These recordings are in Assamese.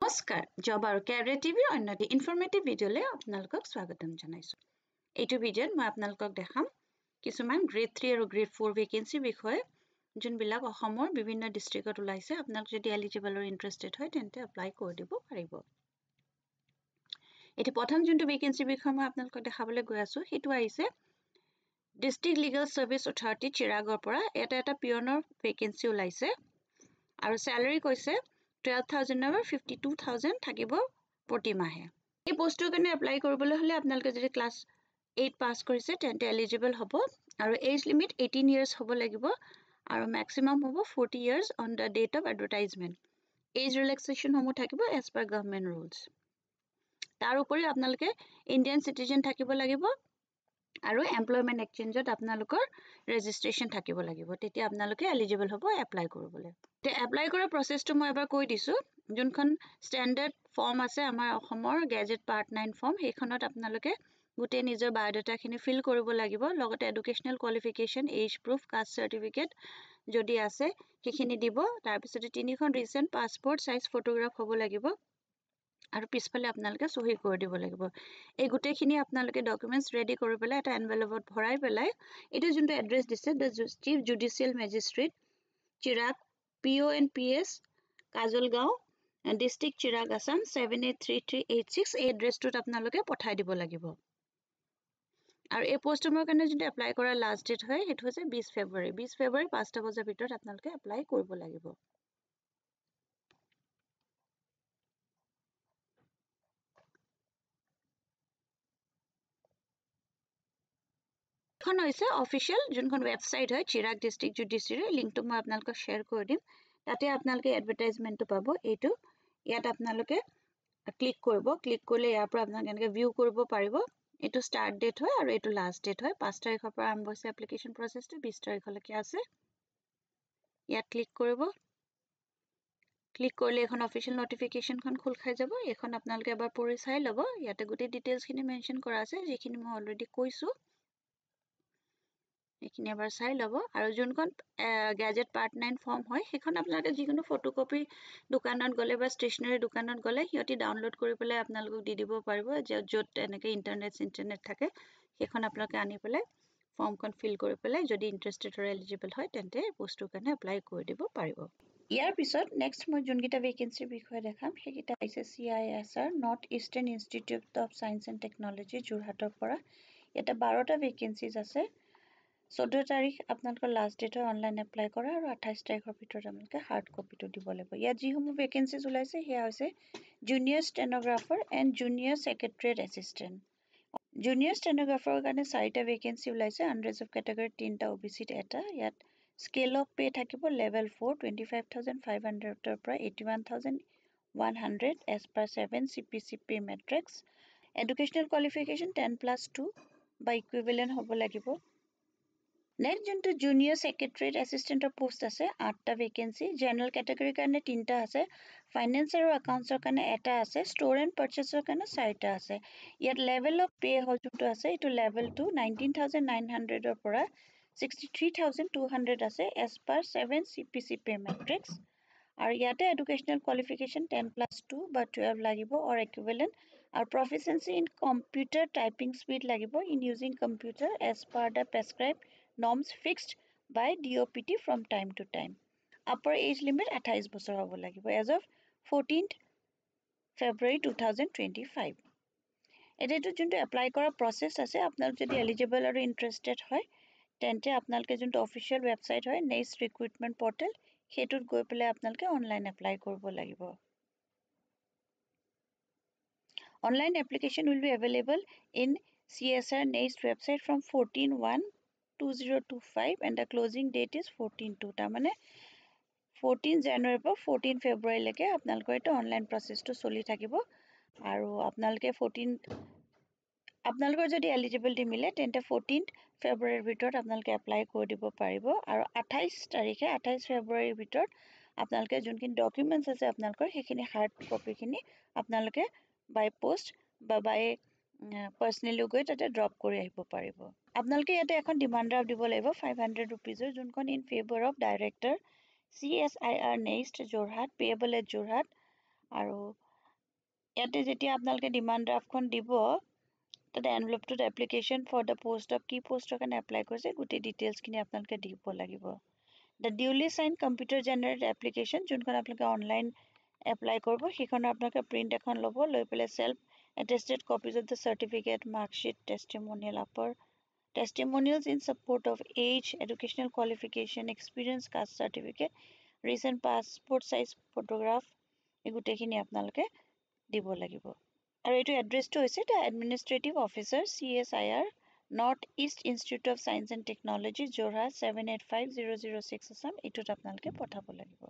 নমস্কাৰ জব আৰু কেৰিয়াৰ টিভিৰ অন্য এটি ইনফৰমেটিভ ভিডিঅ'লৈ আপোনালোকক স্বাগতম জনাইছোঁ। এইটো ভিডিঅ'ত মই আপোনালোকক দেখাম কিছুমান গ্ৰেড 3 আৰু গ্ৰেড 4 ভেকেন্সিৰ বিষয়ে যোনবিলাক অসমৰ বিভিন্ন ডিষ্ট্ৰিক্টত ওলাইছে। আপোনালোক যদি এলিজিবল আৰু ইণ্টাৰেষ্টেড হয় তেন্তে এপ্লাই কৰি দিব পাৰিব। এতিয়া প্ৰথম যোনটো ভেকেন্সিৰ বিষয়ে মই আপোনালোকক দেখাবলৈ গৈ আছোঁ সেইটো আহিছে ডিষ্ট্ৰিক্ট লিগেল ছাৰ্ভিচ অথৰিটি চিৰাগৰ পৰা। এটা পিয়নৰ ভেকেন্সি ওলাইছে আৰু চেলাৰী কৈছে 12,000 আৰু 52,000 থাকিব প্ৰতি মাহে। এই পোষ্টটোৰ কাৰণে এপ্লাই কৰিবলৈ হ'লে আপোনালোকে যদি ক্লাছ 8 পাছ কৰিছে তেন্তে এলিজিবল হ'ব আৰু এজ লিমিট 18 ইয়াৰ্ছ হ'ব লাগিব আৰু মেক্সিমাম হ'ব 40 years on the date of advertisement. Age ৰিলেক্সেশ্যনসমূহ থাকিব এজ পাৰ গভৰ্ণমেণ্ট ৰুলছ। তাৰ উপৰি আপোনালোকে ইণ্ডিয়ান চিটিজেন থাকিব লাগিব আৰু এমপ্লয়মেণ্ট এক্সচেঞ্জত আপোনালোকৰ ৰেজিষ্ট্ৰেশ্যন থাকিব লাগিব। তেতিয়া আপোনালোকে এলিজিবল হ'ব এপ্লাই কৰিবলৈ। এতিয়া এপ্লাই কৰাৰ প্ৰচেছটো মই এবাৰ কৈ দিছোঁ। যোনখন ষ্টেণ্ডাৰ্ড ফৰ্ম আছে আমাৰ অসমৰ গেজেট পাৰ্ট 9 ফৰ্ম, সেইখনত আপোনালোকে গোটেই নিজৰ বায়'ডাটাখিনি ফিল কৰিব লাগিব। লগতে educational qualification, age proof, caste certificate যদি আছে সেইখিনি দিব। তাৰপিছতে 3খন ৰিচেণ্ট পাছপৰ্ট চাইজ ফটোগ্ৰাফ হ'ব লাগিব আৰু পিছফালে আপোনালোকে চহী কৰি দিব লাগিব। এই গোটেইখিনি আপোনালোকে ডকুমেণ্টছ ৰেডি কৰি পেলাই এটা এনভেলপত ভৰাই পেলাই এইটো যোনটো এড্ৰেছ দিছে the chief judicial magistrate Chirag PONPS Kajalgaon district Chirag Assam 783386 এই এড্ৰেছটোত আপোনালোকে পঠাই দিব লাগিব। আৰু এই পোষ্টৰ কাৰণে যোনটো এপ্লাই কৰাৰ লাষ্ট ডেট হয় সেইটো হৈছে 20 ফেব্ৰুৱাৰী। 20 ফেব্ৰুৱাৰী 5টা বজাৰ ভিতৰত আপোনালোকে এপ্লাই কৰিব লাগিব। এখন হৈছে অফিচিয়েল যোনখন ৱেবছাইট হয় চিৰাগ ডিষ্ট্ৰিক্ট জুডিচিয়াৰী, লিংকটো মই আপোনালোকক শ্বেয়াৰ কৰি দিম। তাতে আপোনালোকে এডভাৰটাইজমেণ্টটো পাব। ইয়াত আপোনালোকে ক্লিক কৰিব। ক্লিক কৰিলে ইয়াৰ পৰা আপোনালোকে এনেকৈ ভিউ কৰিব পাৰিব। এইটো ষ্টাৰ্ট ডেট হয় আৰু এইটো লাষ্ট ডেট হয়। 5 তাৰিখৰ পৰা আৰম্ভ হৈছে এপ্লিকেশ্যন প্ৰচেছটো, 20 তাৰিখলৈকে আছে। ইয়াত ক্লিক কৰিব। ক্লিক কৰিলে এখন অফিচিয়েল নটিফিকেশ্যনখন খোল খাই যাব। এইখন আপোনালোকে এবাৰ পঢ়ি চাই ল'ব। ইয়াতে গোটেই ডিটেইলছখিনি মেনশ্যন কৰা আছে যিখিনি মই অলৰেডি কৈছোঁ। এইখিনি এবাৰ চাই ল'ব। আৰু যোনখন গেজেট পাৰ্ট 9 ফৰ্ম হয় সেইখন আপোনালোকে যিকোনো ফটোকপি দোকানত গ'লে বা ষ্টেচনাৰী দোকানত গ'লে সিহঁতি ডাউনলোড কৰি পেলাই আপোনালোকক দি দিব পাৰিব। য'ত এনেকৈ ইণ্টাৰনেট থাকে সেইখন আপোনালোকে আনি পেলাই ফৰ্মখন ফিল কৰি পেলাই যদি ইণ্টাৰেষ্টেড আৰু এলিজিবল হয় তেন্তে পোষ্টটোৰ কাৰণে এপ্লাই কৰি দিব পাৰিব। ইয়াৰ পিছত নেক্সট মই যোনকেইটা ভেকেন্সিৰ বিষয়ে দেখাম সেইকেইটা হৈছে CISR north eastern institute of science and technology যোৰহাটৰ পৰা। ইয়াতে 12টা ভেকেন্সিজ আছে। 14 তাৰিখ আপোনালোকৰ লাষ্ট ডেট হয় অনলাইন এপ্লাই কৰা আৰু 28 তাৰিখৰ ভিতৰত আপোনালোকে হাৰ্ড কপিটো দিব লাগিব। ইয়াত যিসমূহ ভেকেন্সিজ ওলাইছে সেয়া হৈছে junior stenographer and junior secretariat assistant. Junior ষ্টেন'গ্ৰাফাৰৰ কাৰণে 4টা ভেকেন্সি ওলাইছে। আনৰিজাৰ্ভ কেটেগৰীত 3টা, OBCত এটা। ইয়াত স্কেল অফ পে থাকিব লেভেল 4 25,500 পৰা 81,100 as per 7 CPC pay matrix. Educational qualification 10+2 বা ইকুইভেলেণ্ট হ'ব লাগিব। নেক্সট যোনটো জুনিয়ৰ ছেক্ৰেটেৰিয়েট এছিষ্টেণ্টৰ পোষ্ট আছে 8টা ভেকেন্সি। জেনেৰেল কেটেগৰীৰ কাৰণে 3টা আছে। ফাইনেন্স আৰু একাউণ্টছৰ কাৰণে এটা আছে। ষ্ট'ৰ এণ্ড পাৰ্চেছৰ কাৰণে 4টা আছে। ইয়াত লেভেল অফ পে যোনটো আছে এইটো লেভেল 2 19,900 পৰা 63,200 আছে as per 7 CPC pay matrix. আৰু ইয়াতে এডুকেশ্যনেল কোৱালিফিকেশ্যন 10+2 বা 12 লাগিব অৰ ইকুইভেলেণ্ট আৰু proficiency in computer typing speed লাগিব in using computer as per the prescribe norms fixed by DOPT from time to time. Upper age limit 28 বছৰ হ'ব লাগিব as of 14th February 2025. এতিয়াটো যোনটো এপ্লাই কৰা প্ৰচেছ আছে আপোনালোক যদি এলিজিবল আৰু ইণ্টাৰেষ্টেড হয় তেন্তে আপোনালোকে যোনটো অফিচিয়েল ৱেবছাইট হয় নেক্সট ৰিক্ৰুইটমেণ্ট পৰ্টেল সেইটোত গৈ পেলাই আপোনালোকে অনলাইন এপ্লাই কৰিব লাগিব। Online application will be available in CSR next website from 14/1/2025 and the closing date is 14/2 তাৰমানে 14 জানুৱাৰীৰ পৰা 14 ফেব্ৰুৱাৰীলৈকে আপোনালোকৰ এইটো অনলাইন প্ৰচেছটো চলি থাকিব। আৰু আপোনালোকে আপোনালোকৰ যদি এলিজিবিলিটি মিলে তেন্তে 14 ফেব্ৰুৱাৰীৰ ভিতৰত আপোনালোকে এপ্লাই কৰি দিব পাৰিব। আৰু 28 ফেব্ৰুৱাৰীৰ ভিতৰত আপোনালোকে যোনখিনি ডকুমেণ্টছ আছে আপোনালোকৰ সেইখিনি হাৰ্ড কপিখিনি আপোনালোকে বাই পোষ্ট বা বাই পাৰ্চনেলি গৈ তাতে ড্ৰপ কৰি আহিব পাৰিব। আপোনালোকে ইয়াতে এখন ডিমাণ্ড ড্ৰাফ্ট দিব লাগিব 500 ৰুপিজৰ যোনখন in favour of director CSIR NEIST Jorhat payable at Jorhat. আৰু ইয়াতে যেতিয়া আপোনালোকে ডিমাণ্ড ড্ৰাফ্টখন দিব তাতে এনভেলপটোত application for the post of কি পোষ্টৰ কাৰণে এপ্লাই কৰিছে গোটেই ডিটেইলছখিনি আপোনালোকে দিব লাগিব the duly sign computer generate application যোনখন আপোনালোকে অনলাইন এপ্লাই কৰিব সেইখনৰ আপোনালোকে প্ৰিণ্ট এখন ল'ব লৈ পেলাই self attested copies of the certificate marksheet testimonial আপৰ testimonials in support of age, educational qualification, experience, caste certificate, recent passport size photograph, এগুটেখিনি আপোনালোকে দিব লাগিব আৰু এইটো এড্ৰেছটো হৈছে the administrative officer CSIR north east institute of science and technology Jorhat 785006 Assam এইটোত আপোনালোকে পঠাব লাগিব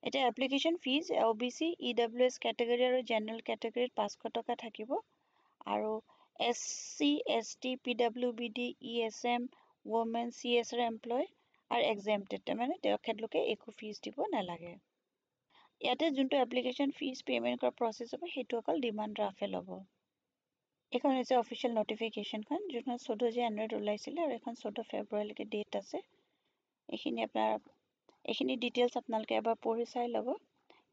এতিয়া application fees OBC EWS category আৰু জেনেৰেল কেটেগৰীত 500 টকা থাকিব আৰু SC ST PWBD ESM women CSR employ আৰু exempted মানে তেখেতলোকে একো ফিজ দিব নালাগে ইয়াতে যোনটো এপ্লিকেশ্যন ফিজ পে'মেণ্ট কৰা প্ৰচেছ হ'ব সেইটো অকল ডিমাণ্ড ড্ৰাফ্টে ল'ব এইখন হৈছে অফিচিয়েল নটিফিকেশ্যনখন যোনখন 14 জানুৱাৰীত ওলাইছিলে আৰু এখন 14 ফেব্ৰুৱাৰীলৈকে ডেট আছে এইখিনি ডিটেইলছ আপোনালোকে এবাৰ পঢ়ি চাই ল'ব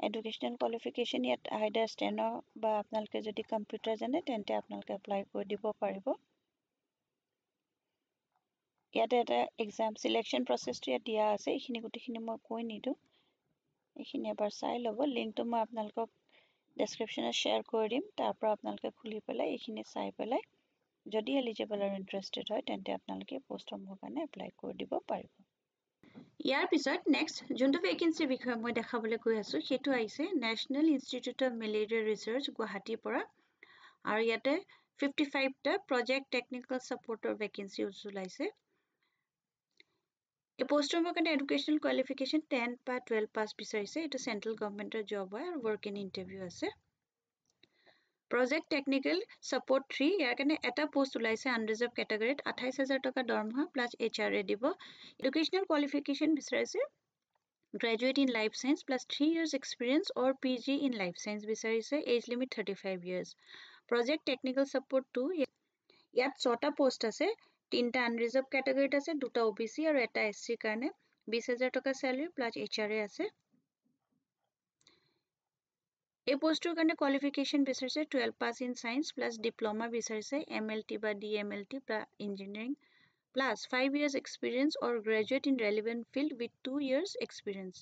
এডুকেশ্যনেল কোৱালিফিকেশ্যন ইয়াত আইডাৰ ষ্টেনৰ বা আপোনালোকে যদি কম্পিউটাৰ জানে তেন্তে আপোনালোকে এপ্লাই কৰি দিব পাৰিব ইয়াতে এটা এক্সাম চিলেকশ্যন প্ৰচেছটো ইয়াত দিয়া আছে এইখিনি গোটেইখিনি মই কৈ নিদিওঁ এইখিনি এবাৰ চাই ল'ব লিংকটো মই আপোনালোকক ডেছক্ৰিপশ্যনত শ্বেয়াৰ কৰি দিম তাৰ পৰা আপোনালোকে খুলি পেলাই এইখিনি চাই পেলাই যদি এলিজিবল আৰু ইণ্টাৰেষ্টেড হয় তেন্তে আপোনালোকে পোষ্টসমূহৰ কাৰণে এপ্লাই কৰি দিব পাৰিব ইয়াৰ পিছত নেক্সট যোনটো ভেকেঞ্চিৰ বিষয়ে মই দেখাবলৈ গৈ আছোঁ সেইটো আহিছে national institute of malaria research গুৱাহাটীৰ পৰা আৰু ইয়াতে 55টা প্ৰজেক্ট টেকনিকেল ছাপৰ্টৰ ভেকেঞ্চি ওলাইছে এই পোষ্টৰ কাৰণে এডুকেশ্যনেল কোৱালিফিকেশ্যন 10 বা 12 পাছ বিচাৰিছে এইটো চেণ্ট্ৰেল গভৰ্ণমেণ্টৰ জব হয় আৰু ৱৰ্ক ইন ইণ্টাৰভিউ আছে প্ৰজেক্ট টেকনিকেল ছাপৰ্ট 3 ইয়াৰ কাৰণে এটা পোষ্ট ওলাইছে আনৰিজাৰ্ভ কেটেগৰীত 28,000 টকা দৰমহা প্লাছ HRA দিব এডুকেশ্যনেল কোৱালিফিকেশ্যন বিচাৰিছে graduate in life science plus 3 years experience or PG in life science বিচাৰিছে age limit 35 years project technical support 2 ইয়াত 6টা পোষ্ট আছে 3টা আনৰিজাৰ্ভ কেটেগৰীত আছে 2টা OBC আৰু এটা SC কাৰণে 20,000 টকা চেলাৰী প্লাছ HRA আছে এই পোষ্টৰ কাৰণে কোৱালিফিকেশ্যন বিচাৰিছে 12 পাছ ইন সায়েন্স প্লাছ ডিপ্ল'মা বিচাৰিছে MLT বা DMLT বা engineering plus 5 years experience or graduate in relevant field with 2 years experience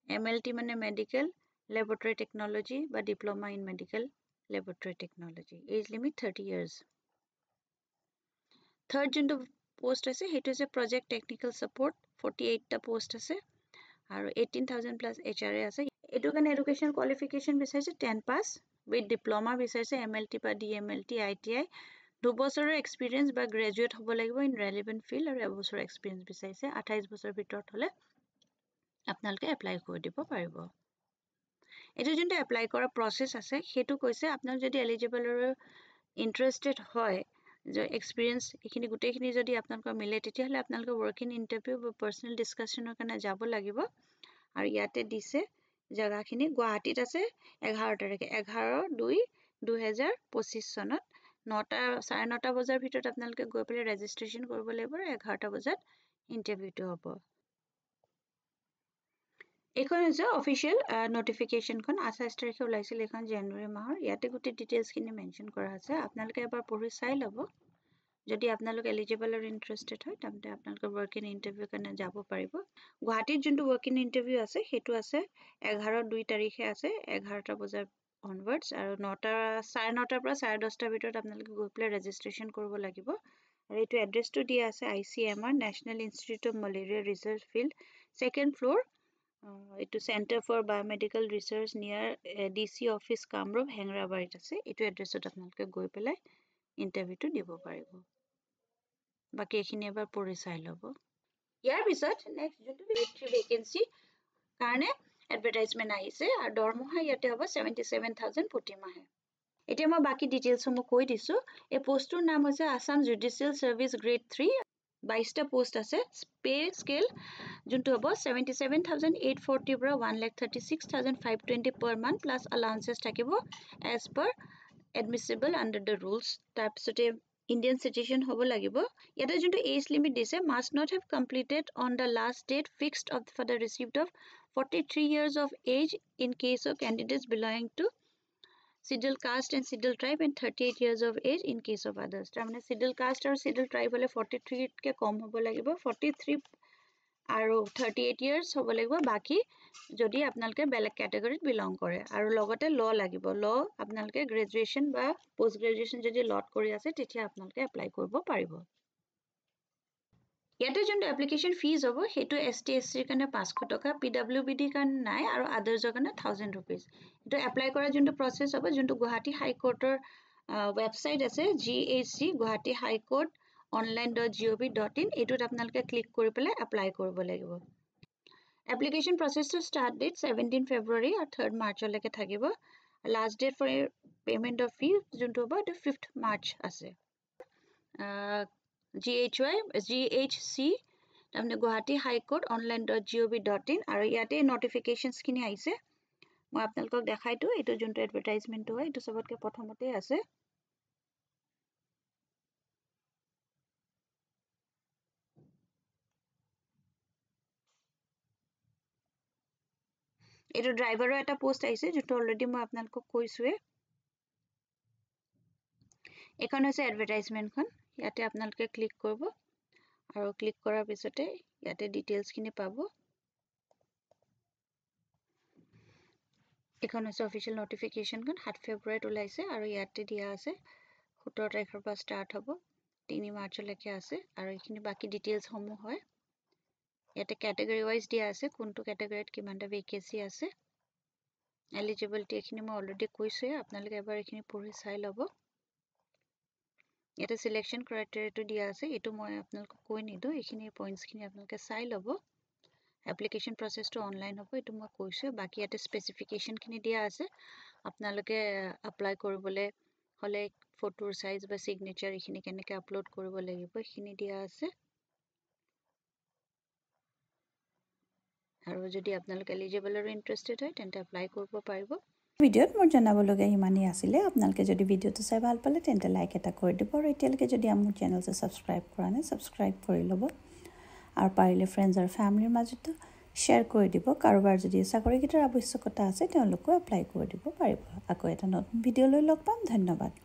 MLT মানে medical laboratory technology বা diploma in medical laboratory technology age limit 30 years third যোনটো পোষ্ট আছে সেইটো হৈছে প্ৰজেক্ট টেকনিকেল ছাপৰ্ট 48টা পোষ্ট আছে আৰু 18,000 প্লাছ HRA আছে এইটো কাৰণে এডুকেশ্যন কোৱালিফিকেশ্যন বিচাৰিছে 10 পাছ উইথ ডিপ্ল'মা বিচাৰিছে MLT বা DMLT ITI 2 বছৰৰ এক্সপিৰিয়েন্স বা গ্ৰেজুৱেট হ'ব লাগিব ইন ৰেলেভেণ্ট ফিল্ড আৰু এবছৰৰ এক্সপিৰিয়েন্স বিচাৰিছে 28 বছৰৰ ভিতৰত হ'লে আপোনালোকে এপ্লাই কৰি দিব পাৰিব এইটো যোনটো এপ্লাই কৰা প্ৰচেছ আছে সেইটো কৈছে আপোনালোক যদি এলিজিবল আৰু ইণ্টাৰেষ্টেড হয় যে এক্সপিৰিয়েন্স এইখিনি গোটেইখিনি যদি আপোনালোকৰ মিলে তেতিয়াহ'লে আপোনালোকে ৱৰ্ক ইন ইণ্টাৰভিউ বা পাৰ্চনেল ডিছকাশ্যনৰ কাৰণে যাব লাগিব আৰু ইয়াতে দিছে জেগাখিনি গুৱাহাটীত আছে 11 তাৰিখে 11/2/2025 চনত 9:30 বজাৰ ভিতৰত আপোনালোকে গৈ পেলাই ৰেজিষ্ট্ৰেশ্যন কৰিব লাগিব আৰু 11টা বজাত ইণ্টাৰভিউটো হ'ব এইখন হৈছে অফিচিয়েল নটিফিকেশ্যনখন 28 তাৰিখে ওলাইছিল এইখন জানুৱাৰী মাহৰ ইয়াতে গোটেই ডিটেইলছখিনি মেনশ্যন কৰা আছে আপোনালোকে এবাৰ পঢ়ি চাই ল'ব যদি আপোনালোক এলিজিবল আৰু ইণ্টাৰেষ্টেড হয় তেন্তে আপোনালোকে ৱৰ্ক ইন ইণ্টাৰভিউ কাৰণে যাব পাৰিব গুৱাহাটীত যোনটো ৱৰ্ক ইন ইণ্টাৰভিউ আছে সেইটো আছে 11/2 তাৰিখে আছে 11টা বজাৰ অনৱাৰ্ডছ আৰু 9:30 পৰা 10:30 ভিতৰত আপোনালোকে গৈ পেলাই ৰেজিষ্ট্ৰেশ্যন কৰিব লাগিব আৰু এইটো এড্ৰেছটো দিয়া আছে ICMR national institute of malaria research field second floor এইটো চেণ্টাৰ ফৰ বায়'মেডিকেল ৰিচাৰ্চ নিয়াৰ DC অফিচ কামৰূপ হেঙেৰাবাৰীত আছে এইটো এড্ৰেছত আপোনালোকে গৈ পেলাই ইণ্টাৰভিউটো দিব পাৰিব বাকী এইখিনি এবাৰ পঢ়ি চাই ল'ব ইয়াৰ পিছত নেক্সট যোনটো ভেকেঞ্চি কাৰণে এডভাৰটাইজমেণ্ট আহিছে আৰু দৰমহা ইয়াতে হ'ব 77,000 প্ৰতি মাহে এতিয়া মই বাকী ডিটেইলছসমূহ কৈ দিছোঁ এই পোষ্টটোৰ নাম হৈছে আছাম জুডিচিয়েল ছাৰ্ভিচ গ্ৰেড 3 22টা পোষ্ট আছে পে স্কেল যোনটো হ'ব 77,840 পৰা 1,36,520 per month প্লাছ এলাউন্সেছ থাকিব as per admissible under the rules তাৰপিছতে ইণ্ডিয়ান চিটিজেন হ'ব লাগিব ইয়াতে যোনটো এজ লিমিট দিছে must not have completed on the last date fixed of for the receipt of 43 years of age in case of candidates belonging to scheduled caste and scheduled tribe, and 38 years of age in case of others. তাৰমানে scheduled caste আৰু scheduled tribe হলে 43 কে কম হ'ব লাগিব, 43 আৰু 38 years হ'ব লাগিব, বাকি যদি আপোনালোকে বেলেগ categoryত belong কৰে, আৰু লগতে law লাগিব, law আপোনালোকে graduation বা post graduation যদি law কৰি আছে তেতিয়া আপোনালোকে apply কৰিব পাৰিব। ইয়াতে যোনটো এপ্লিকেশ্যন ফিজ হ'ব সেইটো ST SC কাৰণে 500 টকা, PWBD কাৰণে নাই, আৰু আদাৰ্ছৰ কাৰণে 1000 rupees। এইটো এপ্লাই কৰা যোনটো প্ৰচেছ হ'ব, যোনটো গুৱাহাটী হাইকোৰ্টৰ ৱেবছাইট আছে GHC গুৱাহাটী হাইকোৰ্ট online.gov.in, এইটোত আপোনালোকে ক্লিক কৰি পেলাই এপ্লাই কৰিব লাগিব। এপ্লিকেশ্যন প্ৰচেছটো ষ্টাৰ্ট ডেট 17 February আৰু 3rd Marchলৈকে থাকিব। Last date for payment of fee যোনটো হ'ব এইটো 5th March আছে। GHC তাৰমানে গুৱাহাটী হাইকোৰ্ট online.gov.in, আৰু ইয়াতে নটিফিকেশ্যনছখিনি আহিছে, মই আপোনালোকক দেখাই দিওঁ। এইটো যোনটো এডভাৰটাইজমেণ্টটো হয় এইটো চবতকৈ প্ৰথমতে আছে। এইটো ড্ৰাইভাৰৰ এটা পোষ্ট আহিছে যোনটো অলৰেডি মই আপোনালোকক কৈছোৱে। এখন হৈছে এডভাৰটাইজমেণ্টখন, ইয়াতে আপোনালোকে ক্লিক কৰিব, আৰু ক্লিক কৰাৰ পিছতে ইয়াতে ডিটেইলছখিনি পাব। এখন হৈছে অফিচিয়েল নটিফিকেশ্যনখন 7 ফেব্ৰুৱাৰীত ওলাইছে, আৰু ইয়াতে দিয়া আছে 17 তাৰিখৰ পৰা ষ্টাৰ্ট হ'ব, 3 মাৰ্চলৈকে আছে, আৰু এইখিনি বাকী ডিটেইলছসমূহ হয়। ইয়াতে কেটেগৰী ৱাইজ দিয়া আছে কোনটো কেটেগৰীত কিমানটা ভেকেঞ্চি আছে, এলিজিবিলিটি এইখিনি মই অলৰেডি কৈছোৱে, আপোনালোকে এবাৰ এইখিনি পঢ়ি চাই ল'ব। ইয়াতে সিলেকশ্যন ক্ৰাইটেৰিয়াটো দিয়া আছে, এইটো মই আপোনালোকক কৈ নিদিওঁ, এইখিনি পইণ্টছখিনি আপোনালোকে চাই ল'ব। এপ্লিকেশ্যন প্ৰচেছটো অনলাইন হ'ব, এইটো মই কৈছোৱে। বাকী ইয়াতে স্পেচিফিকেশ্যনখিনি দিয়া আছে, আপোনালোকে এপ্লাই কৰিবলৈ হ'লে ফটোৰ চাইজ বা ছিগনেচাৰ এইখিনি কেনেকৈ আপলোড কৰিব লাগিব এইখিনি দিয়া আছে। আৰু যদি আপোনালোকে এলিজিবল আৰু ইণ্টাৰেষ্টেড হয় তেন্তে এপ্লাই কৰিব পাৰিব। ভিডিঅ'ত মোৰ জনাবলগীয়া ইমানেই আছিলে। আপোনালোকে যদি ভিডিঅ'টো চাই ভাল পালে তেন্তে লাইক এটা কৰি দিব, আৰু এতিয়ালৈকে যদি মোৰ চেনেলটো ছাবস্ক্ৰাইব কৰা নাই ছাবস্ক্ৰাইব কৰি ল'ব, আৰু পাৰিলে ফ্ৰেণ্ডছ আৰু ফেমিলিৰ মাজতো শ্বেয়াৰ কৰি দিব। কাৰোবাৰ যদি চাকৰিকেইটাৰ আৱশ্যকতা আছে তেওঁলোকেও এপ্লাই কৰি দিব পাৰিব। আকৌ এটা নতুন ভিডিঅ' লৈ লগ পাম। ধন্যবাদ।